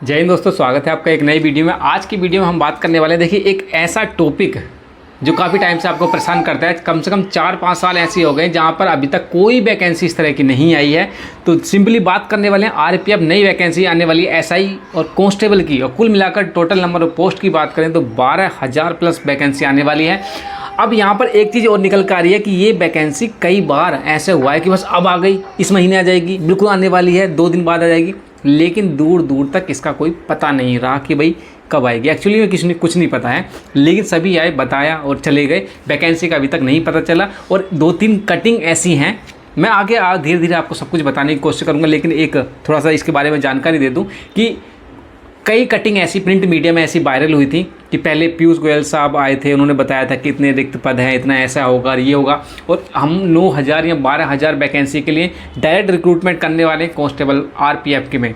जय हिंद दोस्तों, स्वागत है आपका एक नई वीडियो में। आज की वीडियो में हम बात करने वाले हैं, देखिए एक ऐसा टॉपिक जो काफ़ी टाइम से आपको परेशान करता है। कम से कम 4-5 साल ऐसे हो गए जहां पर अभी तक कोई वैकेंसी इस तरह की नहीं आई है। तो सिंपली बात करने वाले हैं आरपीएफ नई वैकेंसी आने वाली है एसआई और कांस्टेबल की, और कुल मिलाकर टोटल नंबर ऑफ पोस्ट की बात करें तो 12,000 प्लस वैकेंसी आने वाली है। अब यहाँ पर एक चीज़ और निकल कर आ रही है कि ये वैकेंसी कई बार ऐसे हुआ है कि बस अब आ गई, इस महीने आ जाएगी, बिल्कुल आने वाली है, 2 दिन बाद आ जाएगी, लेकिन दूर दूर तक इसका कोई पता नहीं रहा कि भाई कब आएगी। एक्चुअली में किसी ने कुछ नहीं पता है, लेकिन सभी आए, बताया और चले गए। वैकेंसी का अभी तक नहीं पता चला और 2-3 कटिंग ऐसी हैं। मैं आगे धीरे धीरे आपको सब कुछ बताने की कोशिश करूँगा, लेकिन एक थोड़ा सा इसके बारे में जानकारी दे दूँ कि कई कटिंग ऐसी प्रिंट मीडिया में ऐसी वायरल हुई थी कि पहले पीयूष गोयल साहब आए थे, उन्होंने बताया था कि इतने रिक्त पद हैं, इतना ऐसा होगा और ये होगा, और हम 9,000 या 12,000 वैकेंसी के लिए डायरेक्ट रिक्रूटमेंट करने वाले कांस्टेबल आरपीएफ के में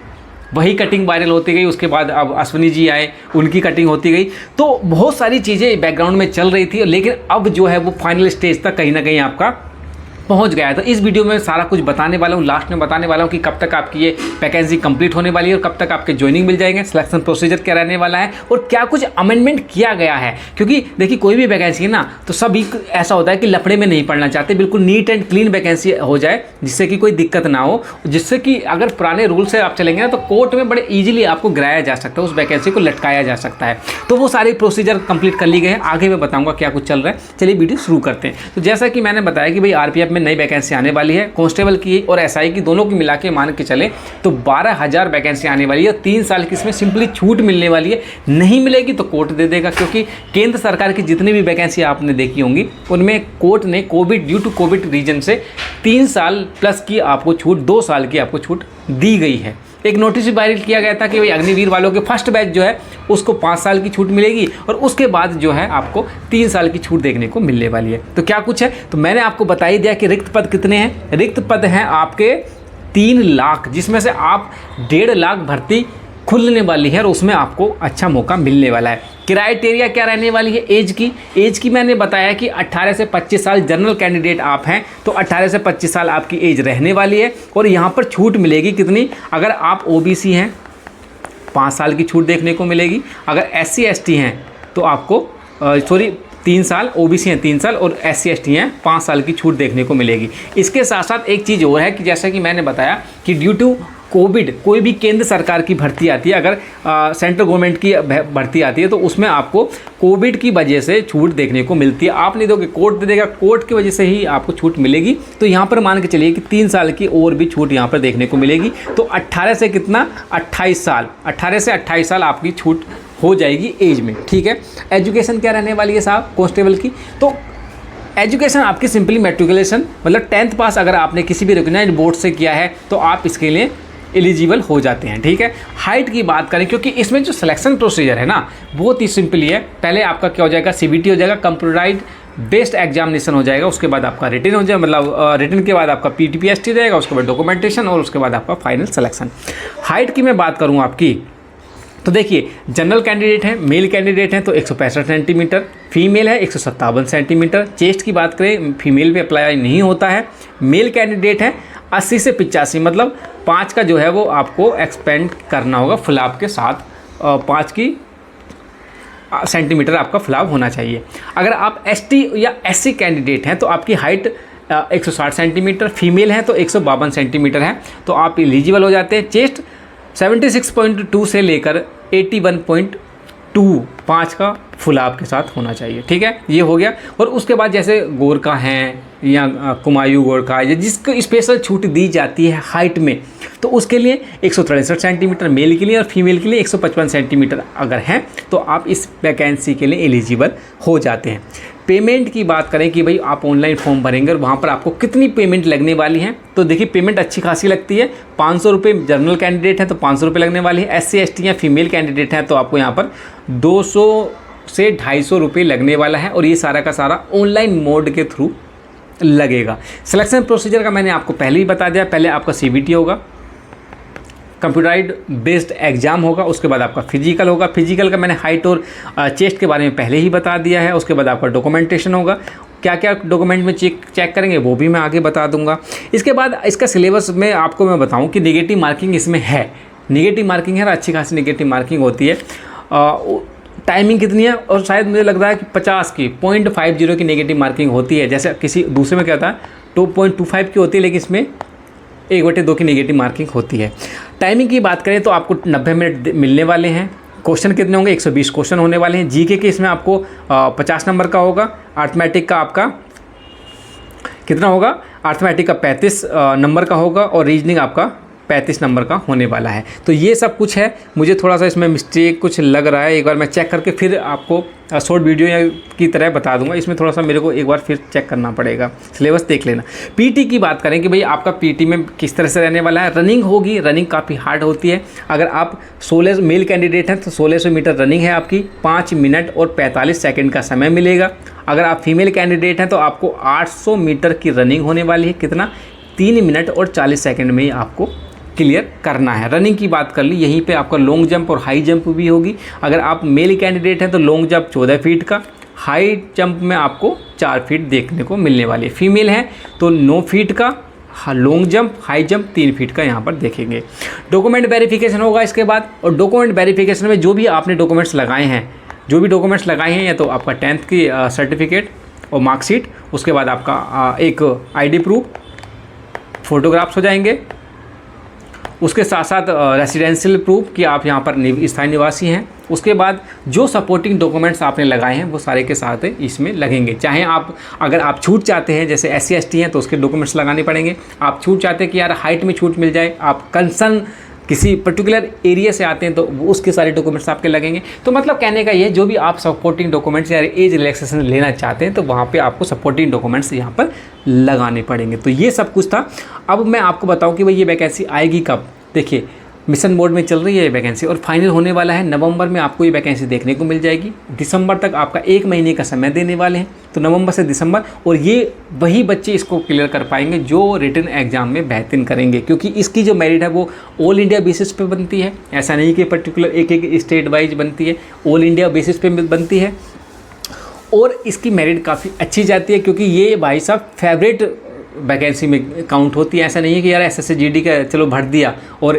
वही कटिंग वायरल होती गई। उसके बाद अब अश्विनी जी आए, उनकी कटिंग होती गई। तो बहुत सारी चीज़ें बैकग्राउंड में चल रही थी, लेकिन अब जो है वो फाइनल स्टेज तक कहीं ना कहीं आपका पहुंच गया है। तो इस वीडियो में सारा कुछ बताने वाला हूँ, लास्ट में बताने वाला हूँ कि कब तक आपकी ये वैकेंसी कंप्लीट होने वाली है और कब तक आपके ज्वाइनिंग मिल जाएंगे, सिलेक्शन प्रोसीजर क्या रहने वाला है और क्या कुछ अमेंडमेंट किया गया है। क्योंकि देखिए कोई भी वैकेंसी है ना, तो सभी ऐसा होता है कि लफड़े में नहीं पड़ना चाहते, बिल्कुल नीट एंड क्लीन वैकेंसी हो जाए जिससे कि कोई दिक्कत ना हो, जिससे कि अगर पुराने रूल से आप चलेंगे ना तो कोर्ट में बड़े ईजिली आपको गिराया जा सकता है, उस वैकेंसी को लटकाया जा सकता है। तो वो सारी प्रोसीजर कंप्लीट कर ली गए हैं, आगे मैं बताऊँगा क्या कुछ चल रहा है। चलिए वीडियो शुरू करते हैं। तो जैसा कि मैंने बताया कि भाई आरपीएफ में नई वैकेंसी आने वाली है, कांस्टेबल की और एसआई की दोनों की मिला के मान के चले तो 12,000 वैकेंसी आने वाली है। 3 साल की इसमें सिंपली छूट मिलने वाली है, नहीं मिलेगी तो कोर्ट दे देगा, क्योंकि केंद्र सरकार की जितनी भी वैकेंसी आपने देखी होंगी उनमें कोर्ट ने ड्यू टू कोविड रीजन से 3 साल प्लस की आपको छूट, 2 साल की आपको छूट दी गई है। एक नोटिस भी वायरल किया गया था कि भाई अग्निवीर वालों के फर्स्ट बैच जो है उसको 5 साल की छूट मिलेगी और उसके बाद जो है आपको 3 साल की छूट देखने को मिलने वाली है। तो क्या कुछ है, तो मैंने आपको बता ही दिया कि रिक्त पद कितने हैं। रिक्त पद हैं आपके 3 लाख, जिसमें से आप 1.5 लाख भर्ती खुलने वाली है और उसमें आपको अच्छा मौका मिलने वाला है। क्राइटेरिया क्या रहने वाली है एज की मैंने बताया कि 18 से 25 साल जनरल कैंडिडेट आप हैं तो 18 से 25 साल आपकी एज रहने वाली है। और यहाँ पर छूट मिलेगी कितनी, अगर आप ओबीसी हैं 5 साल की छूट देखने को मिलेगी, अगर SC ST हैं तो आपको 3 साल, ओबीसी हैं 3 साल और SC ST हैं 5 साल की छूट देखने को मिलेगी। इसके साथ साथ एक चीज़ और है कि जैसा कि मैंने बताया कि ड्यू टू कोविड कोई भी केंद्र सरकार की भर्ती आती है, अगर सेंट्रल गवर्नमेंट की भर्ती आती है तो उसमें आपको कोविड की वजह से छूट देखने को मिलती है। आप नहीं दोगे, कोर्ट दे देगा, कोर्ट की वजह से ही आपको छूट मिलेगी। तो यहाँ पर मान के चलिए कि 3 साल की और भी छूट यहाँ पर देखने को मिलेगी। तो 18 से कितना, 28 साल, 18 से 28 साल आपकी छूट हो जाएगी एज में। ठीक है। एजुकेशन क्या रहने वाली है साहब कांस्टेबल की, तो एजुकेशन आपकी सिंपली मैट्रिकुलेशन, मतलब 10th पास अगर आपने किसी भी रिकॉग्नाइज्ड बोर्ड से किया है तो आप इसके लिए एलिजिबल हो जाते हैं। ठीक है। हाइट की बात करें, क्योंकि इसमें जो सिलेक्शन प्रोसीजर है ना बहुत ही सिंपल है। पहले आपका क्या हो जाएगा, CBT हो जाएगा, कंप्यूटराइज्ड बेस्ड एग्जामिनेशन हो जाएगा, उसके बाद आपका रिटन हो जाएगा, मतलब रिटन के बाद आपका PTPST रहेगा, उसके बाद डॉक्यूमेंटेशन और उसके बाद आपका फाइनल सिलेक्शन। हाइट की मैं बात करूँ आपकी, तो देखिए जनरल कैंडिडेट है, मेल कैंडिडेट हैं तो 165 सेंटीमीटर, फीमेल है 157 सेंटीमीटर। चेस्ट की बात करें, फीमेल पे अप्लाई नहीं होता है। मेल कैंडिडेट है 80 से 85, मतलब 5 का जो है वो आपको एक्सपेंड करना होगा फुलाव के साथ, 5 की सेंटीमीटर आपका फुलाव होना चाहिए। अगर आप ST या SC कैंडिडेट हैं तो आपकी हाइट 160 सेंटीमीटर, फीमेल है तो 152 सेंटीमीटर है, तो आप एलिजिबल हो जाते हैं। चेस्ट 76.2 से लेकर 81.2, 5 का फुलाव के साथ होना चाहिए। ठीक है, ये हो गया। और उसके बाद जैसे गोरखा हैं या कुमायूं गोरखा या जिसको स्पेशल छूट दी जाती है हाइट में, तो उसके लिए 163 सेंटीमीटर मेल के लिए और फीमेल के लिए 155 सेंटीमीटर अगर हैं तो आप इस वैकेंसी के लिए एलिजिबल हो जाते हैं। पेमेंट की बात करें कि भाई आप ऑनलाइन फॉर्म भरेंगे और वहाँ पर आपको कितनी पेमेंट लगने वाली है, तो देखिए पेमेंट अच्छी खासी लगती है। 500 रुपये जनरल कैंडिडेट है तो 500 रुपये लगने वाली है। SC ST या फीमेल कैंडिडेट हैं तो आपको यहाँ पर 200 से 250 रुपये लगने वाला है, और ये सारा का सारा ऑनलाइन मोड के थ्रू लगेगा। सिलेक्शन प्रोसीजर का मैंने आपको पहले ही बता दिया, पहले आपका CBT होगा, कंप्यूटराइज्ड बेस्ड एग्जाम होगा, उसके बाद आपका फिजिकल होगा। फिजिकल का मैंने हाइट और चेस्ट के बारे में पहले ही बता दिया है। उसके बाद आपका डॉक्यूमेंटेशन होगा, क्या क्या डॉक्यूमेंट में चेक करेंगे वो भी मैं आगे बता दूंगा। इसके बाद इसका सिलेबस में आपको मैं बताऊं कि नेगेटिव मार्किंग इसमें है, नेगेटिव मार्किंग है और अच्छी खासी नेगेटिव मार्किंग होती है। टाइमिंग कितनी है, और शायद मुझे लग रहा है कि 50 की 0.50 की नेगेटिव मार्किंग होती है। जैसे किसी दूसरे में क्या होता है 2.25 की होती है, लेकिन इसमें 1/2 की नेगेटिव मार्किंग होती है। टाइमिंग की बात करें तो आपको 90 मिनट मिलने वाले हैं। क्वेश्चन कितने होंगे, 120 क्वेश्चन होने वाले हैं। जीके के इसमें आपको 50 नंबर का होगा। अर्थमेटिक का आपका कितना होगा, अर्थमेटिक का 35 नंबर का होगा, और रीजनिंग आपका 35 नंबर का होने वाला है। तो ये सब कुछ है। मुझे थोड़ा सा इसमें मिस्टेक कुछ लग रहा है, एक बार मैं चेक करके फिर आपको शॉर्ट वीडियो की तरह बता दूंगा। इसमें थोड़ा सा मेरे को एक बार फिर चेक करना पड़ेगा, सिलेबस देख लेना। पीटी की बात करें कि भाई आपका पीटी में किस तरह से रहने वाला है। रनिंग होगी, रनिंग काफ़ी हार्ड होती है। अगर आप 16 मेल कैंडिडेट हैं तो 1600 मीटर रनिंग है आपकी, 5 मिनट और 45 सेकेंड का समय मिलेगा। अगर आप फीमेल कैंडिडेट हैं तो आपको 800 मीटर की रनिंग होने वाली है। कितना, 3 मिनट और 40 सेकेंड में ही आपको क्लियर करना है। रनिंग की बात कर ली, यहीं पे आपका लॉन्ग जंप और हाई जंप भी होगी। अगर आप मेल कैंडिडेट हैं तो लॉन्ग जंप 14 फीट का, हाई जंप में आपको 4 फीट देखने को मिलने वाली है। फीमेल है तो 9 फीट का long jump, high jump 3 feet का यहाँ पर देखेंगे। डॉक्यूमेंट वेरिफिकेशन होगा इसके बाद, और डॉक्यूमेंट वेरिफिकेशन में जो भी आपने डॉक्यूमेंट्स लगाए हैं, या तो आपका 10th की सर्टिफिकेट और मार्कशीट, उसके बाद आपका एक ID प्रूफ, फोटोग्राफ्स हो जाएंगे। उसके साथ साथ रेसिडेंशियल प्रूफ कि आप यहाँ पर स्थायी निवासी हैं। उसके बाद जो सपोर्टिंग डॉक्यूमेंट्स आपने लगाए हैं वो सारे के साथ इसमें लगेंगे। चाहे आप, अगर आप छूट चाहते हैं, जैसे SC ST हैं तो उसके डॉक्यूमेंट्स लगाने पड़ेंगे। आप छूट चाहते हैं कि यार हाइट में छूट मिल जाए, आप कंसर्न किसी पर्टिकुलर एरिया से आते हैं तो उसके सारे डॉक्यूमेंट्स आपके लगेंगे। तो मतलब कहने का ये, जो भी आप सपोर्टिंग डॉक्यूमेंट्स या एज रिलैक्सेशन लेना चाहते हैं तो वहाँ पे आपको सपोर्टिंग डॉक्यूमेंट्स यहाँ पर लगाने पड़ेंगे। तो ये सब कुछ था। अब मैं आपको बताऊँ कि भाई ये वैकेंसी आएगी कब। देखिए, मिशन मोड में चल रही है ये वैकेंसी, और फाइनल होने वाला है नवंबर में। आपको ये वैकेंसी देखने को मिल जाएगी। दिसंबर तक आपका 1 महीने का समय देने वाले हैं, तो नवंबर से दिसंबर। और ये वही बच्चे इसको क्लियर कर पाएंगे जो रिटन एग्जाम में बेहतरीन करेंगे, क्योंकि इसकी जो मेरिट है वो ऑल इंडिया बेसिस पे बनती है। ऐसा नहीं कि पर्टिकुलर एक स्टेट वाइज बनती है, ऑल इंडिया बेसिस पे बनती है। और इसकी मेरिट काफ़ी अच्छी जाती है, क्योंकि ये भाई साहब फेवरेट वैकेंसी में काउंट होती है। ऐसा नहीं है कि यार SSC GD का चलो भर दिया और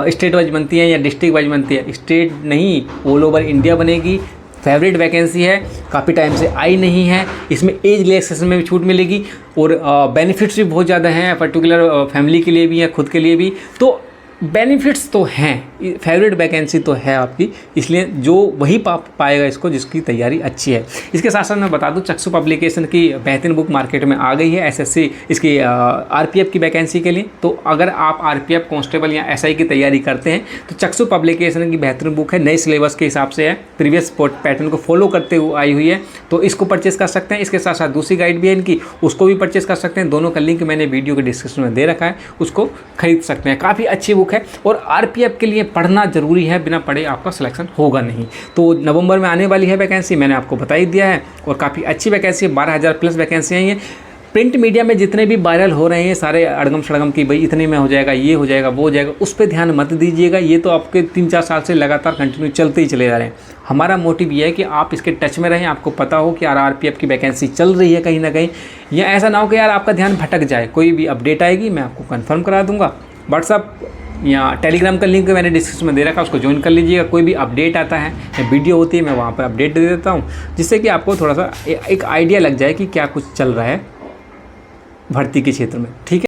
स्टेट वाइज बनती है या डिस्ट्रिक्ट वाइज बनती है। स्टेट नहीं, ऑल ओवर इंडिया बनेगी। फेवरेट वैकेंसी है, काफ़ी टाइम से आई नहीं है। इसमें एज रिलैक्सेशन में भी छूट मिलेगी, और बेनिफिट्स भी बहुत ज़्यादा हैं, पर्टिकुलर फैमिली के लिए भी या खुद के लिए भी। तो बेनिफिट्स तो हैं, फेवरेट वैकेंसी तो है आपकी, इसलिए जो वही पाएगा इसको जिसकी तैयारी अच्छी है। इसके साथ साथ मैं बता दूं, चक्षु पब्लिकेशन की बेहतरीन बुक मार्केट में आ गई है SSC इसकी RPF की वैकेंसी के लिए। तो अगर आप RPF कांस्टेबल या SI की तैयारी करते हैं तो चक्षु पब्लिकेशन की बेहतरीन बुक है, नए सिलेबस के हिसाब से है, प्रीवियस पैटर्न को फॉलो करते हुए आई हुई है। तो इसको परचेस कर सकते हैं। इसके साथ साथ दूसरी गाइड भी है इनकी, उसको भी परचेस कर सकते हैं। दोनों का लिंक मैंने वीडियो के डिस्क्रिप्शन में दे रखा है, उसको खरीद सकते हैं। काफ़ी अच्छी बुक है, और RPF के लिए पढ़ना जरूरी है, बिना पढ़े आपका सिलेक्शन होगा नहीं। तो नवंबर में आने वाली है वैकेंसी, मैंने आपको बता ही दिया है, और काफ़ी अच्छी वैकेंसी है। 12,000 प्लस वैकेंसी हैं ये। प्रिंट मीडिया में जितने भी वायरल हो रहे हैं सारे अड़गम सड़गम की, भाई इतने में हो जाएगा, ये हो जाएगा, वो हो जाएगा, उस पर ध्यान मत दीजिएगा। ये तो आपके 3-4 साल से लगातार कंटिन्यू चलते ही चले जा रहे हैं। हमारा मोटिव ये है कि आप इसके टच में रहें, आपको पता हो कि यार RPF की वैकेंसी चल रही है कहीं ना कहीं, या ऐसा ना हो कि यार आपका ध्यान भटक जाए। कोई भी अपडेट आएगी मैं आपको कन्फर्म करा दूँगा। व्हाट्सअप या टेलीग्राम का लिंक मैंने डिस्क्रिप्शन में दे रखा है, उसको ज्वाइन कर लीजिएगा। कोई भी अपडेट आता है या वीडियो होती है मैं वहाँ पर अपडेट दे देता हूँ, जिससे कि आपको थोड़ा सा एक आइडिया लग जाए कि क्या कुछ चल रहा है भर्ती के क्षेत्र में। ठीक है।